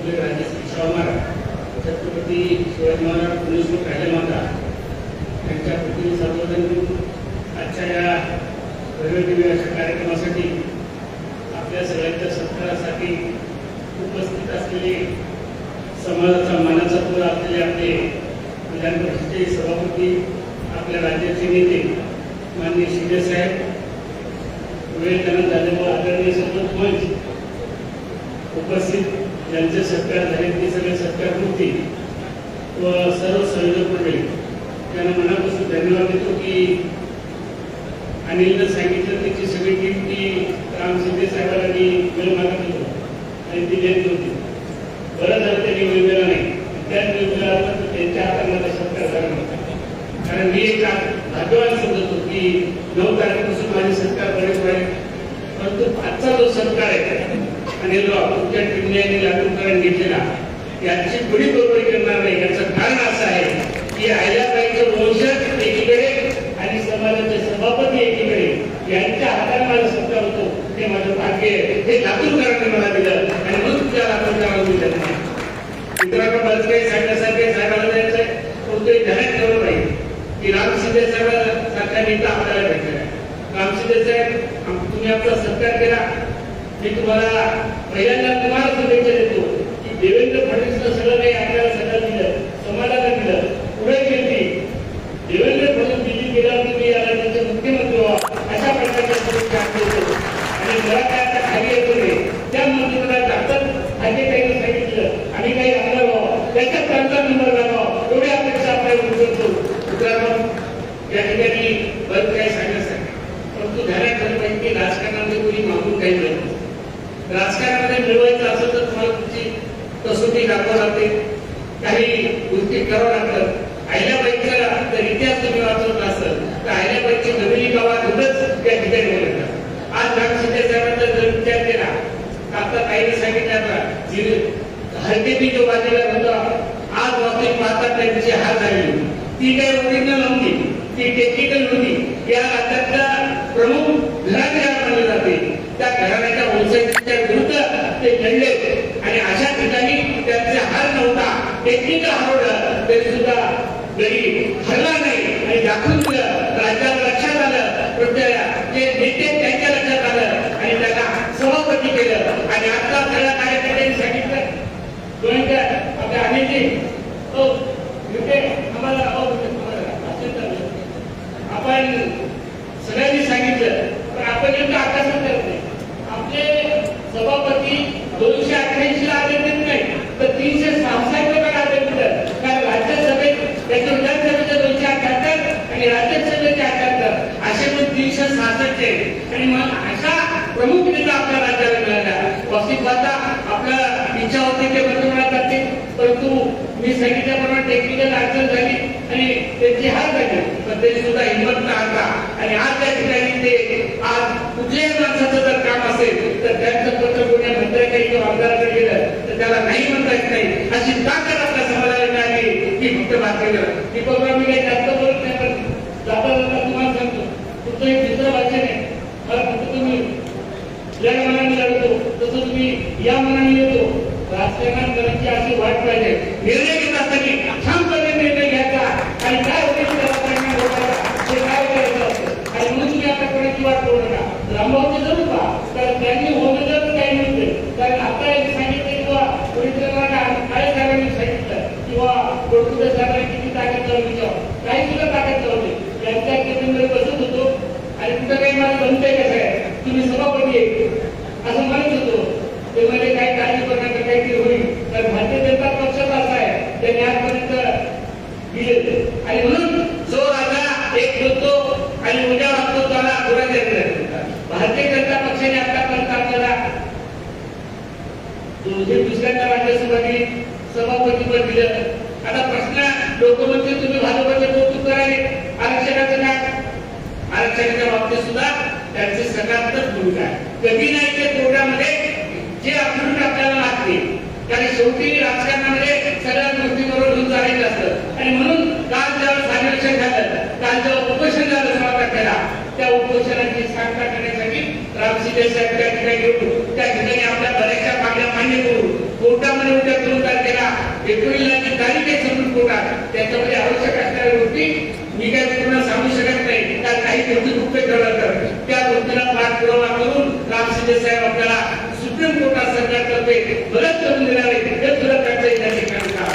आपले राजश्री शाहू महाराज छत्रपती शिवाजी महाराज पुण्यश्लोक राजमाता यांच्या प्रतिनिधी सार्वजनिक आजच्या या भव्य अशा कार्यक्रमासाठी आपल्या सगळ्यांच्या सत्कारासाठी उपस्थित असलेले समाजाचा मानाचा पुरा असलेले आपले विधान परिषदेचे सभापती, आपल्या राज्याचे नेते माननीय शिंदे साहेब, वेळ त्यांना झाल्यामुळे आदरणीय सर्व मंच उपस्थित ज्यांचे सत्कार झाले ते सगळे सत्कारमूर्ती व सर्व संयोजक मंडळी त्यांना मनापासून धन्यवाद देतो की अनिलनं सांगितलं त्याची सगळी टीम ती राम शिंदे साहेबांनी वेळ मागत होतो आणि ती देत होती. बरं झालं त्यांनी वेळ दिला नाही, त्याच वेळ दिला त्यांच्या हातामध्ये सत्कार झाला नव्हता. कारण मी एक भाग्यवान समजतो की 9 तारखेपासून माझे सत्कार बरेच व्हायचे, परंतु आजचा जो सत्कार आहे अनिल तुमच्या टीमने आणि लातूरकरांनी घेतलेला याची पुढे बरोबरी करणार नाही. याचं कारण असं आहे की अहिल्याबाईंचे वंशज एकीकडे आणि समाजाचे सभापती एकीकडे यांच्या हाताने माझा सत्कार होतो. हे माझं भाग्य आहे, हे लातूरकरांनी मला दिलं आणि मग तुझ्या लातूरकरांना दिलं नाही. मित्रांनो बरंच काही सांगण्यासारखे साहेबांना द्यायचं आहे, पण ते ध्यानात ठेवलं पाहिजे की राम शिंदे साहेबांसारखा नेता आपल्याला भेटलेला आहे. राम शिंदे साहेब तुम्ही आपला सत्कार केला, मी तुम्हाला पहिल्यांदा तुम्हाला शुभेच्छा देतो की देवेंद्र फडणवीसनं सगळं काही आपल्याला सगळं दिलं, समाजाला दिलं, पुढे गेली. देवेंद्र फडणवीस दिल्ली गेल्यावर तुम्ही या राज्याचे मुख्यमंत्री व्हा अशा प्रकारच्या शुभेच्छा देतो. आणि मला काय आता खाली येतो नाही त्या मंत्रिमंडळात आपण खाली काही सांगितलं आणि काही आमदार व्हावं त्याच्यात त्यांचा नंबर लावावा एवढी अपेक्षा आपल्याला करतो. मित्रांनो या ठिकाणी बरंच काही सांगण्यासाठी, परंतु ध्यानात ठेवलं पाहिजे की राजकारणामध्ये कोणी मागून काही मिळत. राजकारणामध्ये मिळवायचं असेल तर तुम्हाला तुमची कसोटी दाखवावी लागते, काही गोष्टी करावं लागतात. अहिल्याबाईंचा जर इतिहास तुम्ही वाचवत असेल तर अहिल्याबाईंची नवीन गावातूनच त्या ठिकाणी बोलतात. आज राम शिंदे साहेबांचा जर विचार केला आता काही सांगितलं हरकेपी जो बाजीला होता आज वास्तविक पाहतात त्यांची हार झाली. ती काही ओरिजिनल नव्हती, ती टेक्निकल नव्हती. या राज्यातला प्रमुख घराणेदार मानले जाते, त्या घराण्याच्या वंशजांच्या विरुद्ध ते लढले आणि अशा ठिकाणी त्यांचे हार नव्हता. टेक्निकल हरवलं तरी सुद्धा गडी हरला नाही आणि दाखवून दिलं. राज्याला लक्षात आलं, प्रत्येक जे नेते त्यांच्या लक्षात आलं आणि त्यांना सभापती केलं. आणि आता सगळ्या कार्यकर्त्यांनी सांगितलं आपल्या अनिलजी आम्हाला आपण सगळ्यांनी सांगितलं, पण आपण नेमकं आकाशात करत नाही. आपले सभापती 288 ला आदेश देत नाही तर 366 ला आदेश देतात. कारण राज्यसभेत त्याच्या विधानसभेचे 278 आणि राज्यसभेचे 78 असे पण 366 आहे. आणि मग अशा प्रमुख नेता आपल्या राज्याला मिळाला. वास्तविक पाहता आपल्या इच्छा होती ते मंत्रिमंडळात जाते, परंतु मी सांगितल्याप्रमाणे टेक्निकल अडचण झाली आणि त्यांची हार झाली, पण तरी सुद्धा हिंमत न हारता. आणि आज त्या ठिकाणी ते आज कुठल्याही माणसाचं जर काम असेल तर त्यांचं पत्र कोण्या मंत्र्याकडे किंवा आमदाराकडे गेलं तर त्याला नाही म्हणता येत नाही. अशी ताकद आपल्या समाजाला मिळाली की फक्त भाषेवर दीपकराव मी काही जास्त बोलत नाही, पण जाता जाता तुम्हाला सांगतो तुमचं एक दुसरं भाषण आहे. मला फक्त तुम्ही ज्या मनाने लढतो तसं तुम्ही या मनाने येतो. राजकारणात करायची अशी वाट पाहिजे. निर्णय घेत असताना ठामपणे निर्णय घ्यायचा आणि काय होते ते काय करायचं असतं. आणि म्हणून तुम्ही आता कोणाची वाट करू नका, रामभाऊचे जरूर पहा, कारण त्यांनी होणं जर काही नव्हते. कारण आता एक सांगितलं किंवा काय साहेबांनी सांगितलं किंवा कोणत्या साहेबांनी किती ताकद लावली काही सुद्धा ताकद लावली. त्यांच्या केंद्रामध्ये बसत होतो आणि कुठं काही मला जमतंय कसं आहे तुम्ही सभापती आहे असं म्हणत होतो. ते म्हणजे काही काळजी करण्याचं काहीतरी होईल. तर भारतीय जनता पक्षाचा असा आहे त्यांनी आजपर्यंत दिले आणि म्हणून जो राजा एक बोलतो आणि उद्या वागतो त्याला भारतीय जनता पक्षाने आतापर्यंत आपल्याला दुसऱ्यांच्या राज्यसभेने सभापती पद दिलं. आता प्रश्न लोक म्हणते तुम्ही भाजपचे कौतुक करायले, आरक्षणाचं काय? आरक्षणाच्या बाबतीत सुद्धा त्यांची सकारात्मक भूमिका आहे. कधी नाही ते कोर्टामध्ये जे अपडेट आपल्याला लागते, कारण शेवटी राजकारणामध्ये सगळ्या गोष्टी बरोबर घेऊन चालायचं असतं. आणि म्हणून काल जेव्हा अधिवेशन झालं, काल जेव्हा उपोषण झालं 16 तारखेला, त्या उपोषणाची सांगता करण्यासाठी राम शिंदे साहेब त्या ठिकाणी येऊन त्या ठिकाणी आपल्या बऱ्याचशा मागण्या मान्य करून कोर्टामध्ये उद्या एप्रिलला जी तारीख आहे सुप्रीम कोर्टात त्याच्यामध्ये आवश्यक असणाऱ्या गोष्टी मी काय पूर्ण सांगू शकत नाही, त्या काही गोष्टी गुप्त ठेवल्या तर त्या गोष्टीला पाठपुरावा करून रामसिंह साहेब आपल्याला सुप्रीम कोर्टात सरकारतर्फे बरंच करून देणार आहे हे सुद्धा त्यांचं या ठिकाणी काम.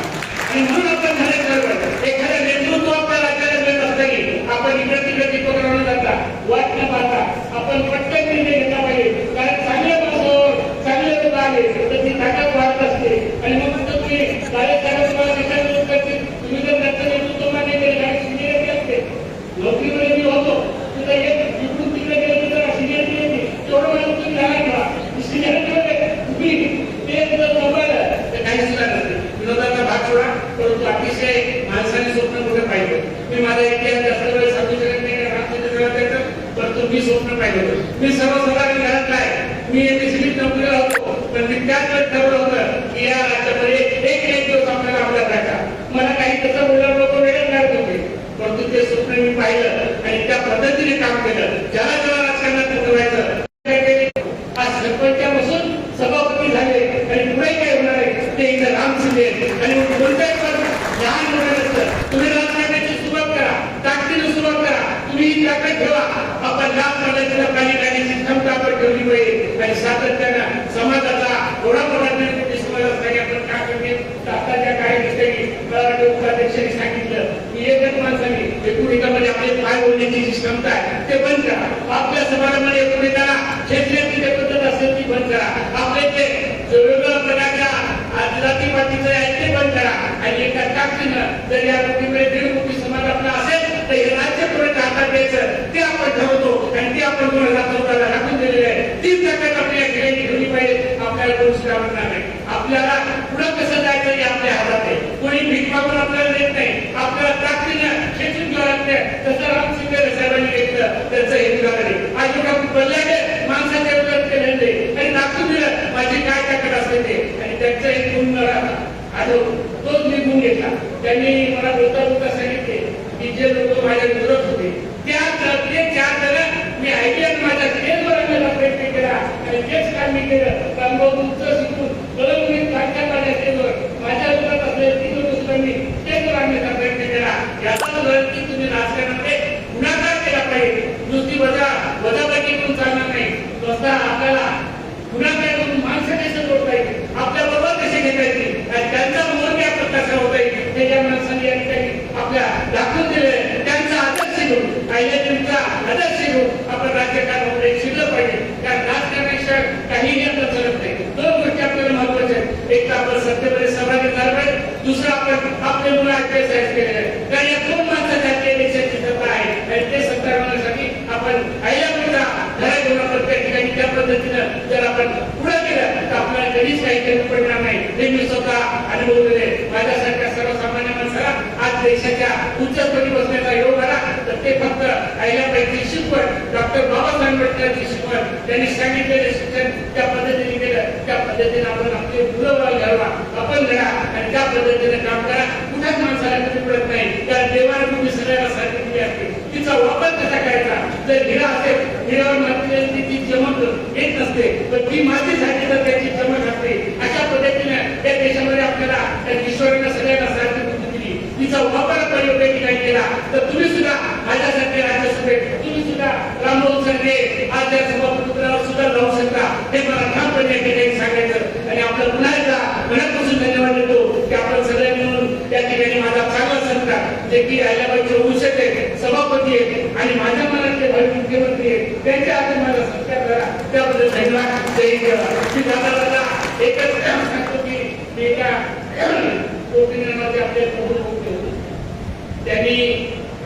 आणि म्हणून आपण झाल्याबरोबर एखाद्या नेतृत्व आपल्या राज्याला मिळत असताना आपण इकडे तिकडे टिपक राहून जाता वाट न पाहता आपण पटकन निर्णय घेतला पाहिजे. कारण चांगल्या माणसावर चांगले लोक आले तर ती ताकद वाढत असते आणि मग तुम्ही कार्यकाळ तुम्हाला देशात करतील. तुम्ही जर त्याचं नेतृत्व मान्य केलं आणि सिनियरिटी असते नोकरीमध्ये मी होतो तिथं एक इकडून तिकडे गेलं तर सिनियरिटी येते तेवढं मला तुम्ही लहान ठेवा सिनियरिटीमध्ये तुम्ही ते जर सांभाळलं तर काही सुद्धा नसते. विनोदाचा भाग सोडा परंतु अतिशय माणसाने स्वप्न कुठे पाहिजे. मी माझा इतिहास जास्त वेळ सांगू शकत नाही परंतु मी स्वप्न पाहिलं होतं. मी सर्वसाधारण घरातला आहे, मी एमएससीबीत नोकरीला होतो पण मी त्याच वेळेस ठरवलं होतं की या राज्यामध्ये एक दिवस आपल्याला आपला राहायचा. मला काही तसं बोलणार लोक वेगळं करत होते परंतु ते स्वप्न मी पाहिलं आणि त्या पद्धतीने काम केलं. ज्याला ज्याला राजकारणात उतरवायचं आज सरपंचापासून सभापती झाले आणि पुढे काय होणार आहे ते इथं रामसिंह आणि कोणत्याही लहान मोठं नसतं. तुम्ही राजकारणाची सुरुवात करा, ताकदीने सुरुवात करा, तुम्ही ताकद ठेवा. आपण लाभ पद्धतीला पाणी काढण्याची क्षमता आपण ठेवली पाहिजे आणि सातत्यानं समाजाचा थोडा मोठा निर्णय समाजासाठी आपण काय करते. आताच्या काही ठिकाणी उपाध्यक्षांनी सांगितलं की एकच माणसाने एकुणिकामध्ये आपले पाय बोलण्याची जी क्षमता आहे ते बंद करा. आपल्या समाजामध्ये एकुणिकाला क्षेत्रीय पद्धत असेल ती बंद करा. आपले ते वेगवेगळ्या प्रकारच्या जाती पातीचं आहे ते बंद करा आणि एका ताकदीनं जर या गोष्टीकडे 1.5 कोटी समाज आपला असेल तर हे राज्य कोणाच्या हातात द्यायचं ते आपण ठरवतो आणि ते आपण 2014ला राखून दिलेले आहे. तीच ताकद आपल्या ठिकाणी ठेवली पाहिजे. आपल्याला कोण सुद्धा म्हणणार नाही. आपल्याला पुढे कसं जायचं हे आपल्या हातात आहे. कोणी भीक मागून आपल्याला देत नाही. आपल्याला ताकदीनं खेचून घ्यावं लागतं. तसं रामसिंह साहेबांनी घेतलं त्यांचं हे निघालं आज एका बदलाडे माणसाच्या विरोधात केलेले आणि दाखवून दिलं माझी काय ताकद असते ते आणि त्यांचं एक गुण आढळून तोच मी गुण घेतला. त्यांनी मला बोलता सांगितले की जे लोक माझ्या विरोधात होते ते 4 जण मी आयडियात माझ्या स्टेजवर आणण्याचा प्रयत्न केला आणि तेच काम मी केलं. कामगावचं शिकून परत मी माझ्या स्टेजवर माझ्या विरोधात असलेले 3 लोक सुद्धा मी स्टेजवर आणण्याचा प्रयत्न केला. याचा अर्थ की तुम्ही राजकारणामध्ये गुन्हागार केला पाहिजे. नुसती वजाबाकी करून चालणार नाही. स्वतः आपल्याला गुन्हागार करून माणसं कसे जोडता येईल, आपल्या बरोबर कसे घेता येतील आणि त्यांचा मोर्चा आपण कसा होता येईल ते ज्या माणसांनी या ठिकाणी आपल्या दाखवून दिले त्यांचा आदर्श घेऊन आयडियाचा आदर्श घेऊन आपण राजकारणामध्ये शिकलं पाहिजे. कारण राजकारणाशिवाय काहीही आपलं चालत नाही. 2 गोष्टी आपल्याला महत्वाच्या आहेत. एक तर आपण सत्तेमध्ये सहभागी झालं पाहिजे, दुसरं आपण आपले मुलं एक्सरसाइज केलेले आहे. कारण या 2 माणसाच्या इलेक्शनची सत्ता आहे आणि ते सत्ता होण्यासाठी आपण आयडियाचा धडा घेऊन आपण त्या ठिकाणी त्या पद्धतीनं जर आपण पुढे गेलं तर आपल्याला कधीच काही कमी पडणार नाही. हे मी स्वतः अनुभवलेले. माझ्यासारख्या सर्वसामान्य माणसाला आज देशाच्या उच्चस्थानी बसण्याचा योग आला तर ते फक्त आयल्याबाईंची शिकवण, डॉक्टर बाबासाहेब आंबेडकरांची शिकवण, त्यांनी सांगितलेले शिक्षण त्या पद्धतीने केलं. त्या पद्धतीने आपण आपले मुलं घ्यावा, आपण घडा आणि त्या पद्धतीने काम करा. कुठल्याच माणसाला कमी पडत नाही. कारण देवाने तुम्ही सगळ्याला सांगितली असते तिचा वापर कसा करायचा. जर हिरा असेल, हिरावर माती ती चमक येत नसते पण ती मातीसाठी तर त्याची चमक असते. अशा पद्धतीने या देशामध्ये आपल्याला त्या ईश्वराने सगळ्यांना सारखी बुद्धी दिली. तिचा वापर आपण योग्य ठिकाणी केला तर तुम्ही सुद्धा माझ्यासारखे राज्यसभेत तुम्ही सुद्धा रामभाऊ सरगे आज या सभापतीपदावर सुद्धा जाऊ शकता. हे मला ठामपणे या ठिकाणी सांगायचं आणि आपलं पुन्हा एकदा मनापासून धन्यवाद देतो की आपण सगळे मिळून त्या ठिकाणी माझा चांगला सरकार जे की आल्याबाईचे उषक आहे, सभापती आहेत आणि माझ्या मनातले भावी मुख्यमंत्री आहेत त्यांच्या हातून माझा सत्कार करा. त्याबद्दल धन्यवाद. जय हिंद. मी दादा एकच सांगतो की मी एका कोटीनामाचे आपले प्रमुख होते त्यांनी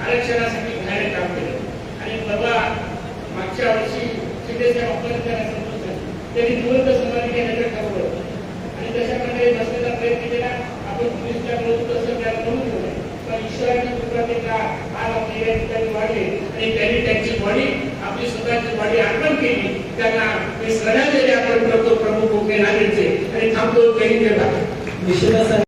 आरक्षणासाठी बाहेर काम केलं आणि बाबा मागच्या वर्षी शिंदेच्या वापर त्यांनी तुरंत समाधी घेण्याचं ठरवलं आणि तशाप्रकारे बसण्याचा प्रयत्न केला. आपण पोलिसच्या म्हणून तसं त्या म्हणून ठेवलं पण ईश्वराच्या कृपेने आज आपली या ठिकाणी वाढले आणि त्यांनी त्यांची बॉडी आपली स्वतःची बॉडी अर्पण केली. त्यांना मी श्रद्धांजली अर्पण करतो प्रमुख कोकणे नागरिकचे आणि थांबतो. जय हिंद.